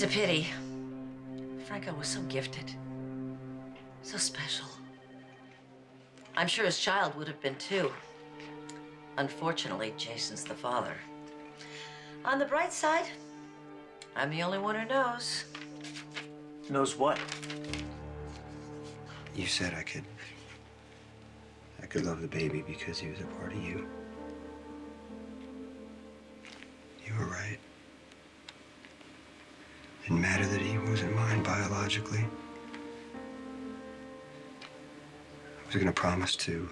It's a pity. Franco was so gifted, so special. I'm sure his child would have been too. Unfortunately, Jason's the father. On the bright side, I'm the only one who knows. Knows what? You said I could love the baby because he was a part of you. You were right. Didn't matter that he wasn't mine biologically. I was gonna promise to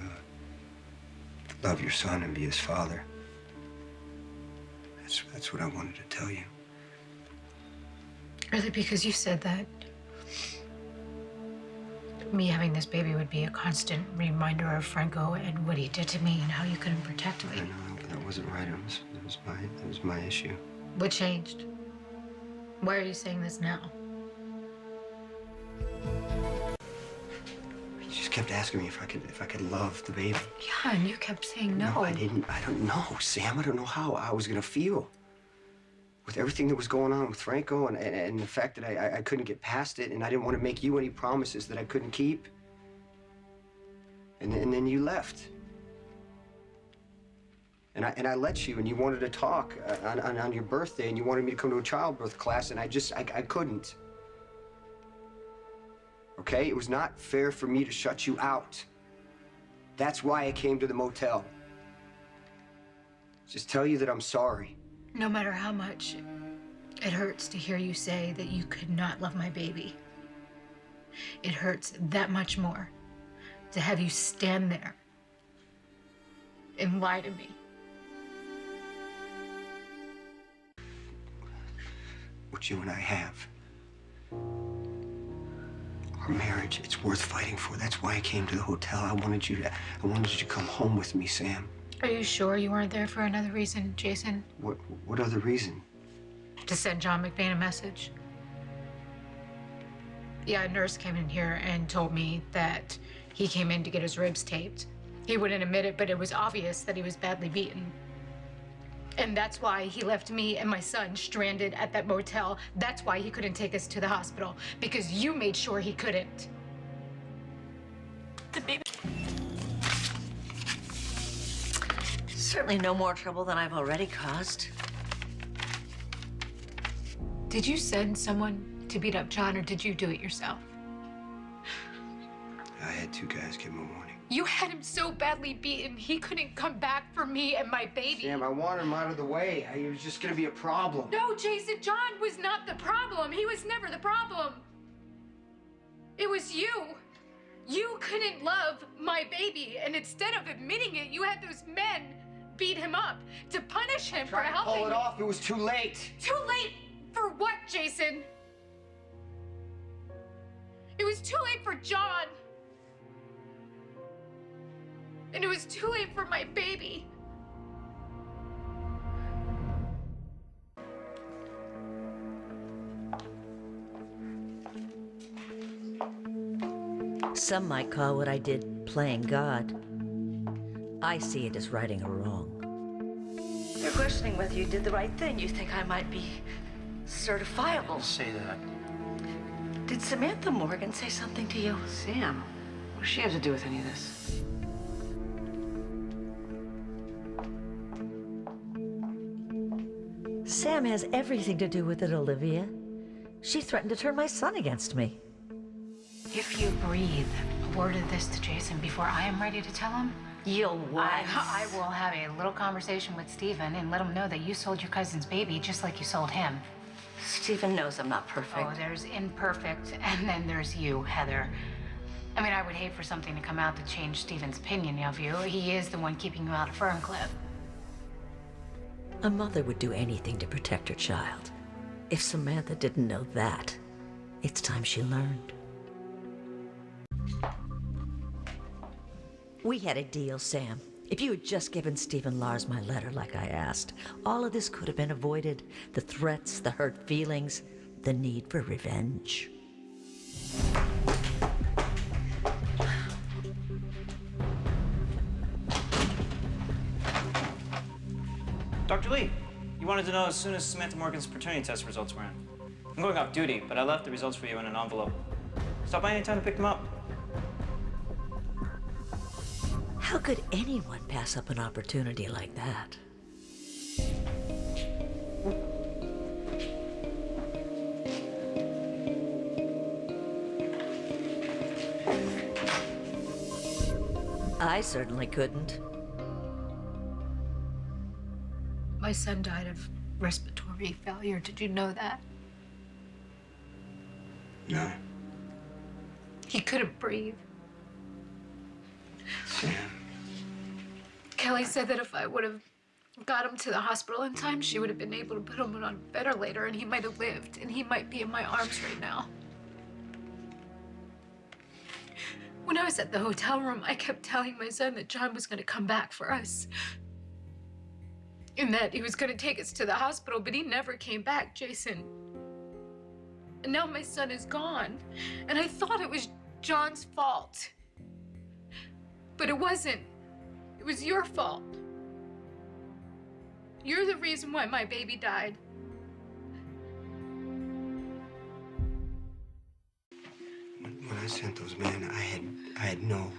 love your son and be his father. That's what I wanted to tell you. Really, because you said that me having this baby would be a constant reminder of Franco and what he did to me and how you couldn't protect me. No, that wasn't right. That was my issue. What changed? Why are you saying this now? You just kept asking me if I could love the baby. Yeah, and you kept saying no. No, I didn't. I don't know, Sam. I don't know how I was gonna feel. With everything that was going on with Franco and the fact that I couldn't get past it, and I didn't want to make you any promises that I couldn't keep. And then you left. And I let you, and you wanted to talk on your birthday, and you wanted me to come to a childbirth class, and I couldn't. Okay? It was not fair for me to shut you out. That's why I came to the motel. Just tell you that I'm sorry. No matter how much it hurts to hear you say that you could not love my baby, it hurts that much more to have you stand there and lie to me. What you and I have, our marriage, it's worth fighting for. That's why I came to the hotel. I wanted you to come home with me, Sam. Are you sure you weren't there for another reason, Jason? What other reason? To send John McBain a message? Yeah, a nurse came in here and told me that he came in to get his ribs taped. He wouldn't admit it, but it was obvious that he was badly beaten. And that's why he left me and my son stranded at that motel. That's why he couldn't take us to the hospital, because you made sure he couldn't. The baby. Certainly no more trouble than I've already caused. Did you send someone to beat up John, or did you do it yourself? I had two guys give him a warning. You had him so badly beaten, he couldn't come back for me and my baby. Sam, I wanted him out of the way. He was just gonna be a problem. No, Jason, John was not the problem. He was never the problem. It was you. You couldn't love my baby, and instead of admitting it, you had those men beat him up to punish him for helping. Pull it off. It was too late. Too late for what, Jason? It was too late for John. And it was too late for my baby. Some might call what I did playing God. I see it as righting a wrong. You're questioning whether you did the right thing. You think I might be certifiable. Don't say that. Did Samantha Morgan say something to you? Sam, what does she have to do with any of this? Sam has everything to do with it, Olivia. She threatened to turn my son against me. If you breathe a word of this to Jason before I am ready to tell him, You'll what? I will have a little conversation with Stephen and let him know that you sold your cousin's baby just like you sold him. Stephen knows I'm not perfect. Oh, there's imperfect, and then there's you, Heather. I mean, I would hate for something to come out to change Stephen's opinion of you. He is the one keeping you out of Ferncliff. A mother would do anything to protect her child. If Samantha didn't know that, it's time she learned. We had a deal, Sam. If you had just given Stephen Lars my letter like I asked, all of this could have been avoided. The threats, the hurt feelings, the need for revenge. Dr. Lee, you wanted to know as soon as Samantha Morgan's paternity test results were in. I'm going off duty, but I left the results for you in an envelope. Stop by anytime to pick them up. How could anyone pass up an opportunity like that? I certainly couldn't. My son died of respiratory failure. Did you know that? No. He couldn't breathe. Sam. Kelly said that if I would have got him to the hospital in time, she would have been able to put him on a ventilator and he might have lived and he might be in my arms right now. When I was at the hotel room, I kept telling my son that John was going to come back for us. And that he was going to take us to the hospital, but he never came back, Jason. And now my son is gone. And I thought it was John's fault. But it wasn't. It was your fault. You're the reason why my baby died. When I sent those men, I had no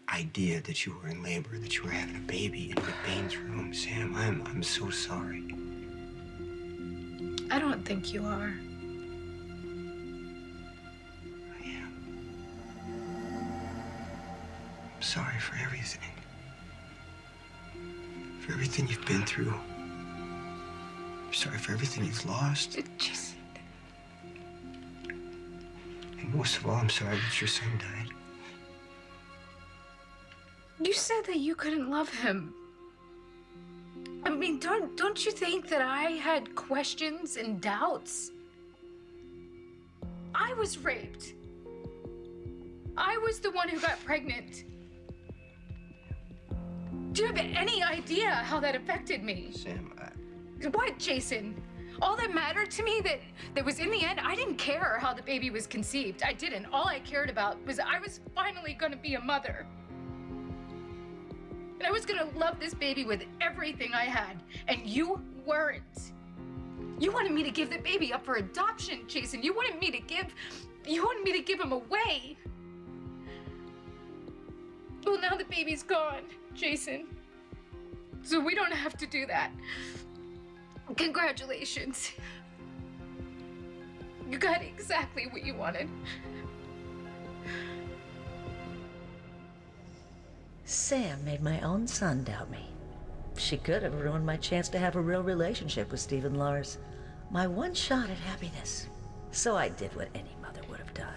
idea that you were in labor, that you were having a baby in McBain's room. Sam, I'm so sorry. I don't think you are. I am. I'm sorry for everything. For everything you've been through. I'm sorry for everything you've lost. Jason. And most of all, I'm sorry that your son died. You said that you couldn't love him. I mean, don't you think that I had questions and doubts? I was raped. I was the one who got pregnant. Do you have any idea how that affected me? Sam, What, Jason? All that mattered to me that was in the end, I didn't care how the baby was conceived. I didn't. All I cared about was I was finally gonna be a mother. And I was gonna love this baby with everything I had, and you weren't. You wanted me to give the baby up for adoption, Jason. You wanted me to give him away. Well, now the baby's gone, Jason. So we don't have to do that. Congratulations. You got exactly what you wanted. Sam made my own son doubt me. She could have ruined my chance to have a real relationship with Stephen Lars. My one shot at happiness. So I did what any mother would have done.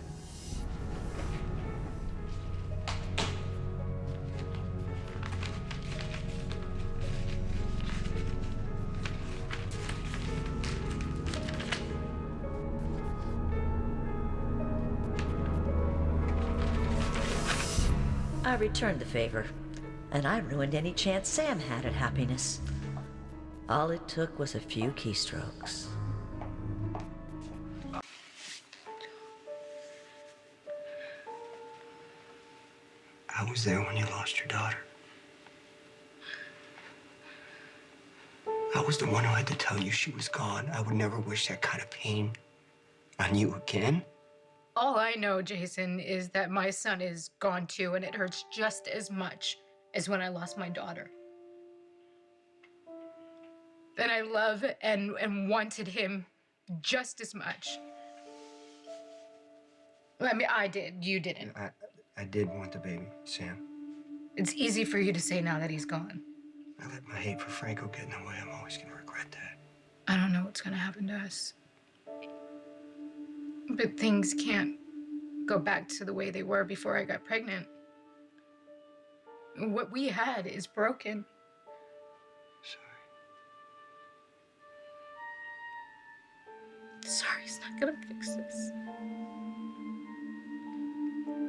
I returned the favor, and I ruined any chance Sam had at happiness. All it took was a few keystrokes. I was there when you lost your daughter. I was the one who had to tell you she was gone. I would never wish that kind of pain on you again. All I know, Jason, is that my son is gone too, and it hurts just as much as when I lost my daughter. And I love and wanted him just as much. I mean, I did. You didn't. I did want the baby, Sam. It's easy for you to say now that he's gone. I let my hate for Franco get in the way. I'm always gonna regret that. I don't know what's gonna happen to us. But things can't go back to the way they were before I got pregnant. What we had is broken. Sorry's not gonna fix this.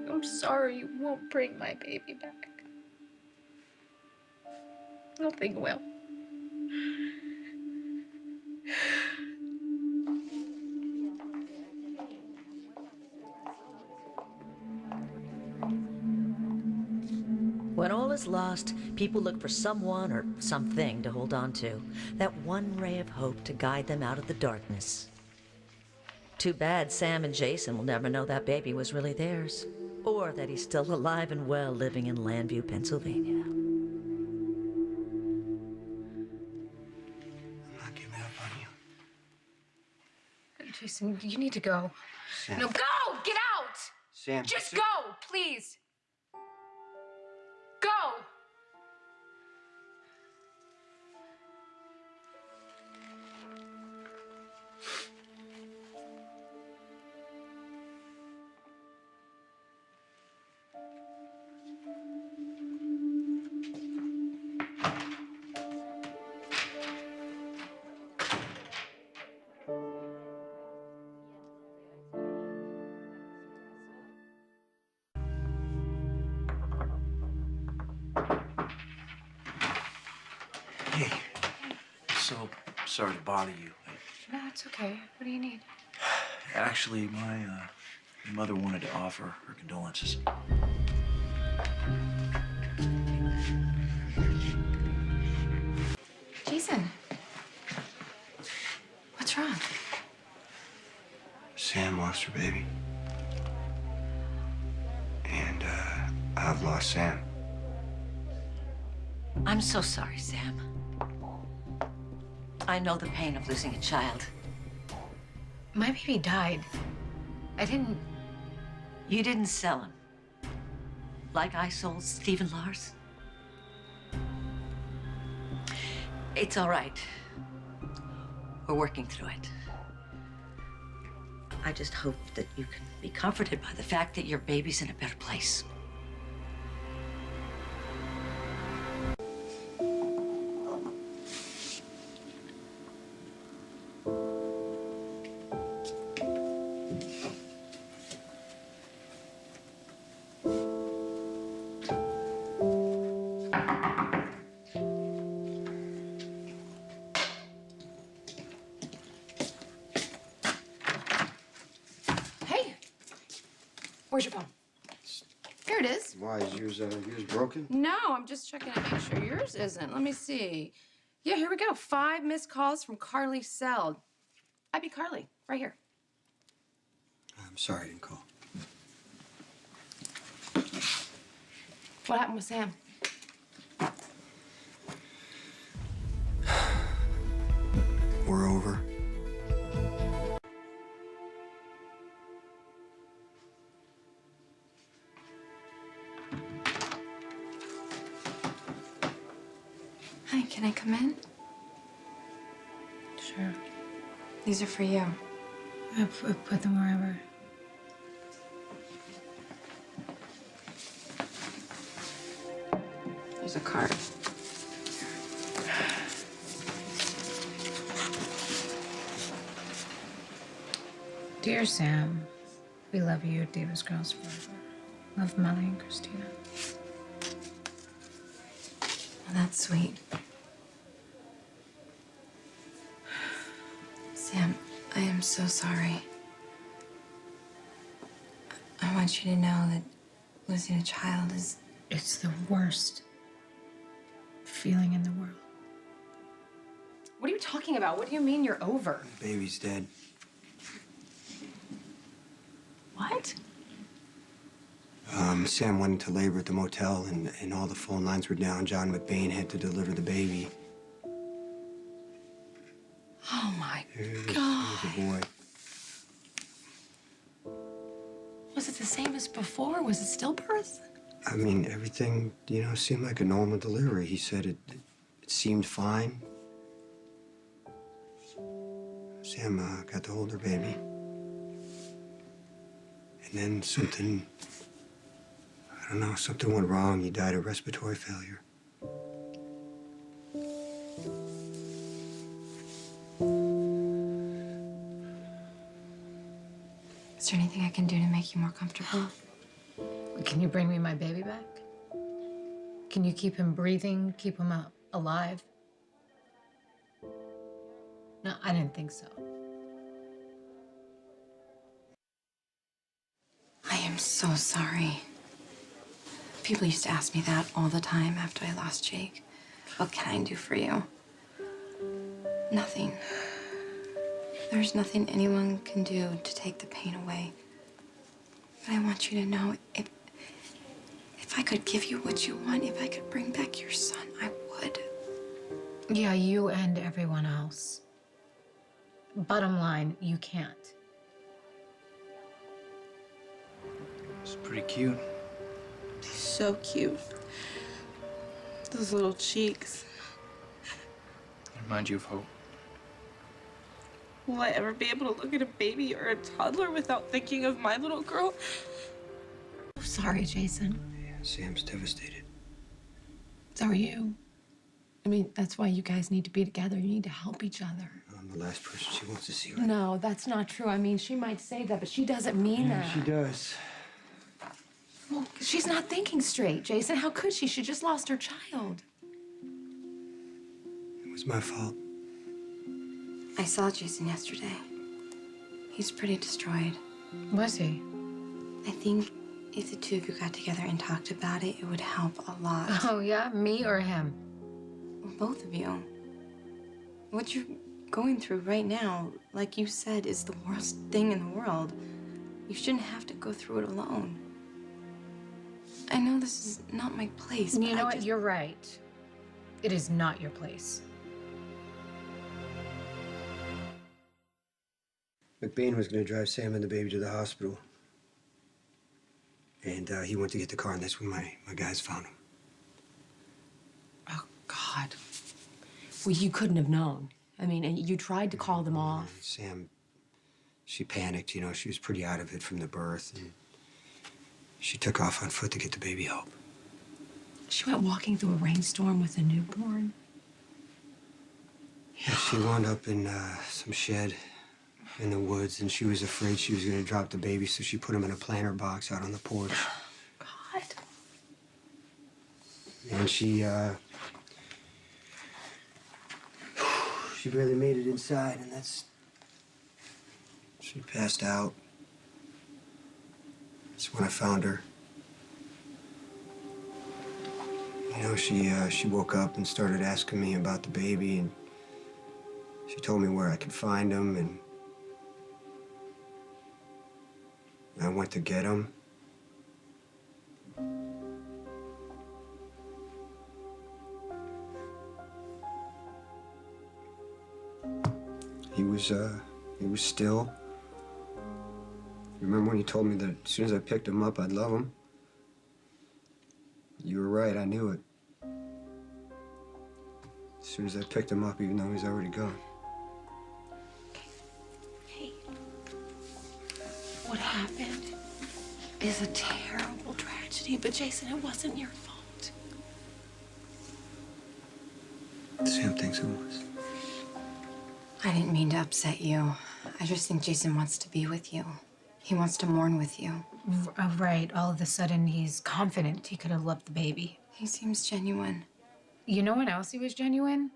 I'm sorry you won't bring my baby back. Nothing will. When all is lost, people look for someone or something to hold on to. That one ray of hope to guide them out of the darkness. Too bad Sam and Jason will never know that baby was really theirs. Or that he's still alive and well living in Landview, Pennsylvania. I'm not giving up on you. Jason, you need to go. Sam. No, go! Get out! Sam. Just go, please. Go! Hey, so sorry to bother you. No, it's okay. What do you need? Actually, my mother wanted to offer her condolences. Jason. What's wrong? Sam lost her baby. And, I've lost Sam. I'm so sorry, Sam. I know the pain of losing a child. My baby died. I didn't. You didn't sell him. Like I sold Stephen Lars. It's all right. We're working through it. I just hope that you can be comforted by the fact that your baby's in a better place. Hey, where's your phone? Here it is. Why, is yours broken? No, I'm just checking to make sure yours isn't. Let me see. Yeah, here we go. 5 missed calls from Carly Seld. I'd be Carly, right here. I'm sorry I didn't call. What happened with Sam? We're over. Hi, can I come in? Sure. These are for you. I put them wherever. There's a card. Dear Sam, we love you, Davis Girls Forever. Love Molly and Christina. Well, that's sweet. Sam, I am so sorry. I want you to know that losing a child is... It's the worst feeling in the world. What are you talking about? What do you mean you're over? The baby's dead. What? Sam went into labor at the motel, and all the phone lines were down. John McBain had to deliver the baby. Oh, my There's God. a boy. Was it the same as before? Was it stillbirth? I mean, everything, seemed like a normal delivery. He said it seemed fine. Sam got to hold her baby. And then something went wrong. He died of respiratory failure. Is there anything I can do to make you more comfortable? Can you bring me my baby back? Can you keep him breathing, keep him alive? No, I didn't think so. I am so sorry. People used to ask me that all the time after I lost Jake. What can I do for you? Nothing. There's nothing anyone can do to take the pain away. But I want you to know, if I could give you what you want, if I could bring back your son, I would. Yeah, you and everyone else. Bottom line, you can't. It's pretty cute. He's so cute. Those little cheeks. Remind you of Hope. Will I ever be able to look at a baby or a toddler without thinking of my little girl? I'm sorry, Jason. Yeah, Sam's devastated. So are you. I mean, that's why you guys need to be together. You need to help each other. I'm the last person she wants to see right No, that's not true. I mean, she might say that, but she doesn't mean that. She does. Well, she's not thinking straight, Jason. How could she? She just lost her child. It was my fault. I saw Jason yesterday. He's pretty destroyed. Was he? I think if the two of you got together and talked about it, it would help a lot. Oh, yeah? Me or him? Both of you. What you're going through right now, like you said, is the worst thing in the world. You shouldn't have to go through it alone. I know this is not my place, but You know I what? just... You're right. It is not your place. McBain was going to drive Sam and the baby to the hospital. And he went to get the car, and that's when my guys found him. Oh, God. Well, you couldn't have known. I mean, and you tried to call them off. Sam, she panicked, you know, she was pretty out of it from the birth. And she took off on foot to get the baby help. She went walking through a rainstorm with a newborn. Yeah, she wound up in some shed in the woods, and she was afraid she was going to drop the baby, so she put him in a planter box out on the porch. God. And she barely made it inside, and she passed out. That's when I found her. You know, she woke up and started asking me about the baby, and she told me where I could find him, and I went to get him. He was still. Remember when you told me that as soon as I picked him up, I'd love him? You were right, I knew it. As soon as I picked him up, even though he's already gone. Hey. What happened is a terrible tragedy, but Jason, it wasn't your fault. Sam thinks it was. I didn't mean to upset you. I just think Jason wants to be with you. He wants to mourn with you. Right. All of a sudden, he's confident he could have loved the baby. He seems genuine. You know when else he was genuine?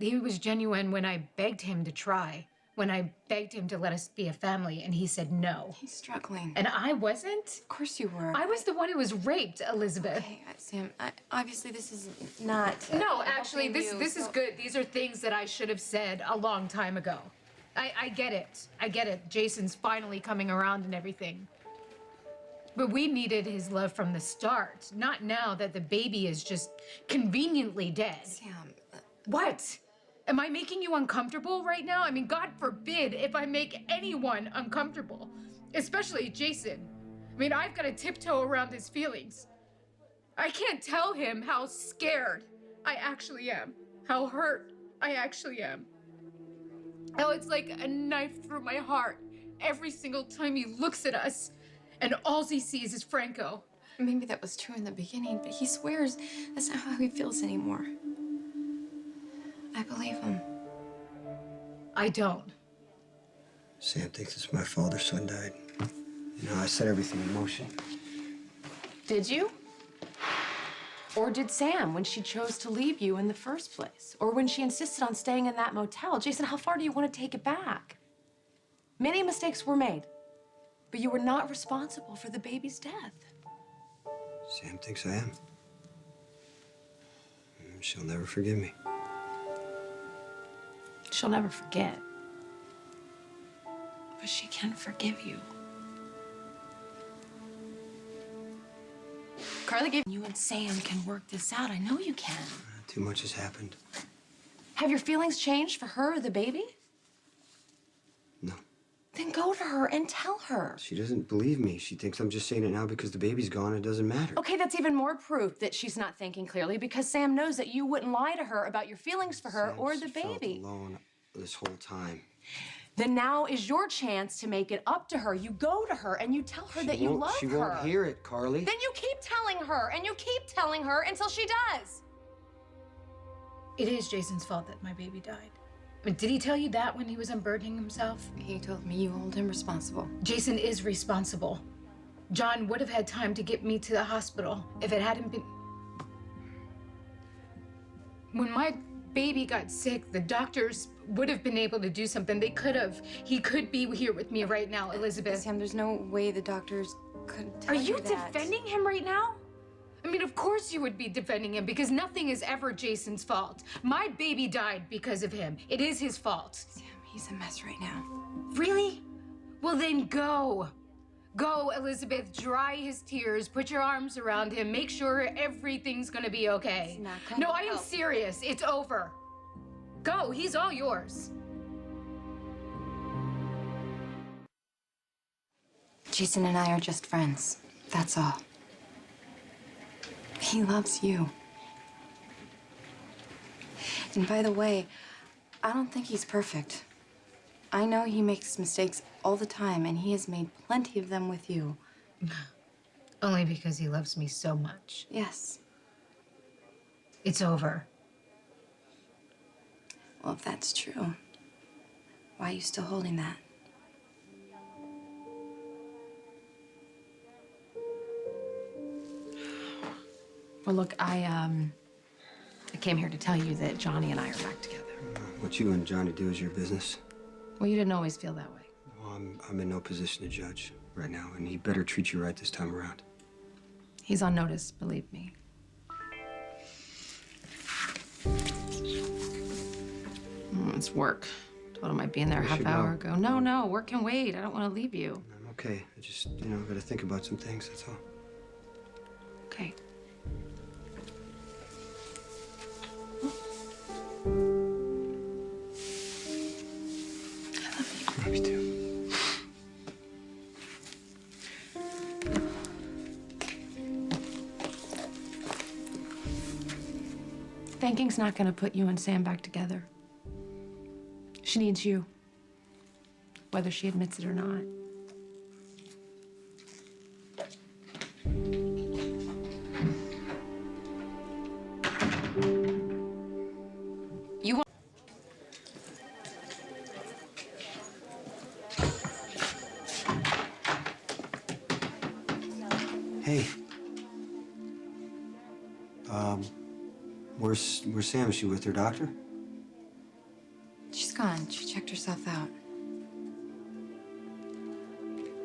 He was genuine when I begged him to try. When I begged him to let us be a family, and he said no. He's struggling. And I wasn't? Of course you were. I was the one who was raped, Elizabeth. Okay, Sam, obviously this is not... No, actually, helping this you, is so- good. These are things that I should have said a long time ago. I get it. I get it. Jason's finally coming around and everything. But we needed his love from the start, not now that the baby is just conveniently dead. Sam... What? Am I making you uncomfortable right now? I mean, God forbid if I make anyone uncomfortable, especially Jason. I mean, I've got to tiptoe around his feelings. I can't tell him how scared I actually am, how hurt I actually am. How it's like a knife through my heart every single time he looks at us, and all he sees is Franco. Maybe that was true in the beginning, but he swears that's not how he feels anymore. I believe him. I don't. Sam thinks it's my fault her son died. You know, I set everything in motion. Did you? Or did Sam when she chose to leave you in the first place? Or when she insisted on staying in that motel? Jason, how far do you want to take it back? Many mistakes were made, but you were not responsible for the baby's death. Sam thinks I am. She'll never forgive me. She'll never forget. But she can forgive you. Carly gave you and Sam can work this out. I know you can. Too much has happened. Have your feelings changed for her or the baby? No. Then go to her and tell her. She doesn't believe me. She thinks I'm just saying it now because the baby's gone. It doesn't matter. Okay, that's even more proof that she's not thinking clearly because Sam knows that you wouldn't lie to her about your feelings for her or the baby. Felt alone this whole time. Then now is your chance to make it up to her. You go to her and you tell her that you love her. She won't hear it, Carly. Then you keep telling her and you keep telling her until she does. It is Jason's fault that my baby died. I mean, did he tell you that when he was unburdening himself? He told me you hold him responsible. Jason is responsible. John would have had time to get me to the hospital if it hadn't been... When my baby got sick, the doctors would have been able to do something. They could have. He could be here with me right now, Elizabeth. Sam, there's no way the doctors could tell Are you that. defending him right now? I mean, of course you would be defending him because nothing is ever Jason's fault. My baby died because of him. It is his fault. Sam, he's a mess right now. Really? Well, then go. Go, Elizabeth. Dry his tears. Put your arms around him. Make sure everything's gonna be okay. It's not gonna No, I am help. serious. It's over. Go. He's all yours. Jason and I are just friends. That's all. He loves you. And by the way, I don't think he's perfect. I know he makes mistakes all the time, and he has made plenty of them with you. Only because he loves me so much. Yes. It's over. Well, if that's true, why are you still holding that? Well, look, I came here to tell you that Johnny and I are back together. What you and Johnny do is your business. Well, you didn't always feel that way. Well, I'm in no position to judge right now, and he better treat you right this time around. He's on notice, believe me. It's work. Told him I'd be in there a We half should hour go. ago. No, work can wait. I don't want to leave you. I'm okay. I just, gotta think about some things, that's all. Okay. Love you too. Thanking's not going to put you and Sam back together. She needs you, whether she admits it or not. You want... Hey. Where's Sam? Is she with her doctor? She's gone. She checked herself out.